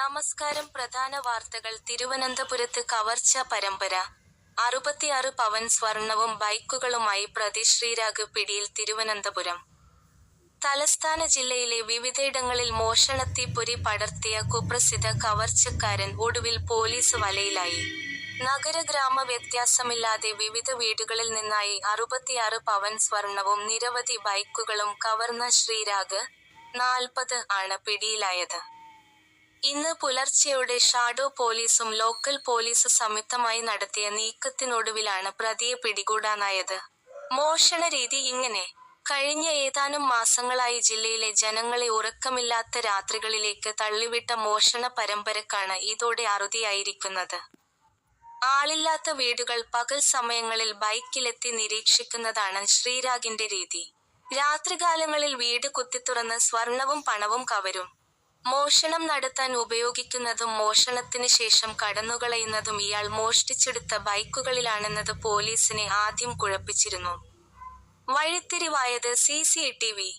നമസ്കാരം. പ്രധാന വാർത്തകൾ. തിരുവനന്തപുരത്ത് കവർച്ച പരമ്പര. 66 പവൻ സ്വർണവും ബൈക്കുകളുമായി പ്രതി ശ്രീരാഗ് പിടിയിൽ. തിരുവനന്തപുരം തലസ്ഥാന ജില്ലയിലെ വിവിധയിടങ്ങളിൽ മോഷണത്തീപ്പൊരി പടർത്തിയ കുപ്രസിദ്ധ കവർച്ചക്കാരൻ ഒടുവിൽ പോലീസ് വലയിലായി. നഗര-ഗ്രാമ വ്യത്യാസമില്ലാതെ വിവിധ വീടുകളിൽ നിന്നായി 66 പവൻ സ്വർണവും നിരവധി ബൈക്കുകളും കവർന്ന ശ്രീരാഗ്, 40, ആണ് പിടിയിലായത്. ഇന്ന് പുലർച്ചെയോടെ ഷാഡോ പോലീസും ലോക്കൽ പോലീസ് സംയുക്തമായി നടത്തിയ നീക്കത്തിനൊടുവിലാണ് പ്രതിയെ പിടികൂടാനായത്. മോഷണ രീതി ഇങ്ങനെ. കഴിഞ്ഞ ഏതാനും മാസങ്ങളായി ജില്ലയിലെ ജനങ്ങളെ ഉറക്കമില്ലാത്ത രാത്രികളിലേക്ക് തള്ളിവിട്ട മോഷണ പരമ്പരക്കാണ് ഇതോടെ അറുതിയായിരിക്കുന്നത്. ആളില്ലാത്ത വീടുകൾ പകൽ സമയങ്ങളിൽ ബൈക്കിലെത്തി നിരീക്ഷിക്കുന്നതാണ് ശ്രീരാഗിന്റെ രീതി. രാത്രികാലങ്ങളിൽ വീട് കുത്തിത്തുറന്ന് സ്വർണവും പണവും കവരും. മോഷണം നടത്താൻ ഉപയോഗിക്കുന്നതും മോഷണത്തിന് ശേഷം കടന്നുകളയുന്നതും ഇയാൾ മോഷ്ടിച്ചെടുത്ത ബൈക്കുകളിലാണെന്നത് പോലീസിനെ ആദ്യം കുഴപ്പിച്ചിരുന്നു. വഴിത്തിരിവായത് CCTV.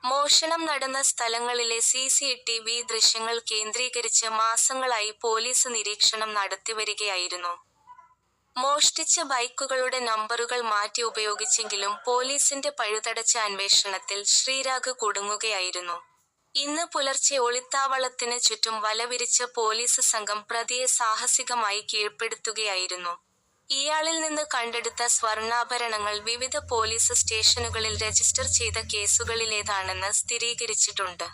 മോഷണം നടന്ന സ്ഥലങ്ങളിലെ CCTV ദൃശ്യങ്ങൾ കേന്ദ്രീകരിച്ച് മാസങ്ങളായി പോലീസ് നിരീക്ഷണം നടത്തിവരികയായിരുന്നു. മോഷ്ടിച്ച ബൈക്കുകളുടെ നമ്പറുകൾ മാറ്റി ഉപയോഗിച്ചെങ്കിലും പോലീസിന്റെ പഴുതടച്ച അന്വേഷണത്തിൽ ശ്രീരാഗ് കുടുങ്ങുകയായിരുന്നു. ഇന്ന് പുലർച്ചെ ഒളിത്താവളത്തിന് ചുറ്റും വലവിരിച്ച പോലീസ് സംഘം പ്രതിയെ സാഹസികമായി കീഴ്പ്പെടുത്തുകയായിരുന്നു. ഇയാളിൽ നിന്ന് കണ്ടെടുത്ത സ്വർണ്ണാഭരണങ്ങൾ വിവിധ പോലീസ് സ്റ്റേഷനുകളിൽ രജിസ്റ്റർ ചെയ്ത കേസുകളിലേതാണെന്ന് സ്ഥിരീകരിച്ചിട്ടുണ്ട്.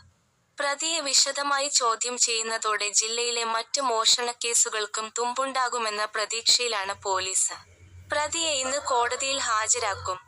പ്രതിയെ വിശദമായി ചോദ്യം ചെയ്യുന്നതോടെ ജില്ലയിലെ മറ്റ് മോഷണക്കേസുകൾക്കും തുമ്പുണ്ടാകുമെന്ന പ്രതീക്ഷയിലാണ് പോലീസ്. പ്രതിയെ ഇന്ന് കോടതിയിൽ ഹാജരാക്കും.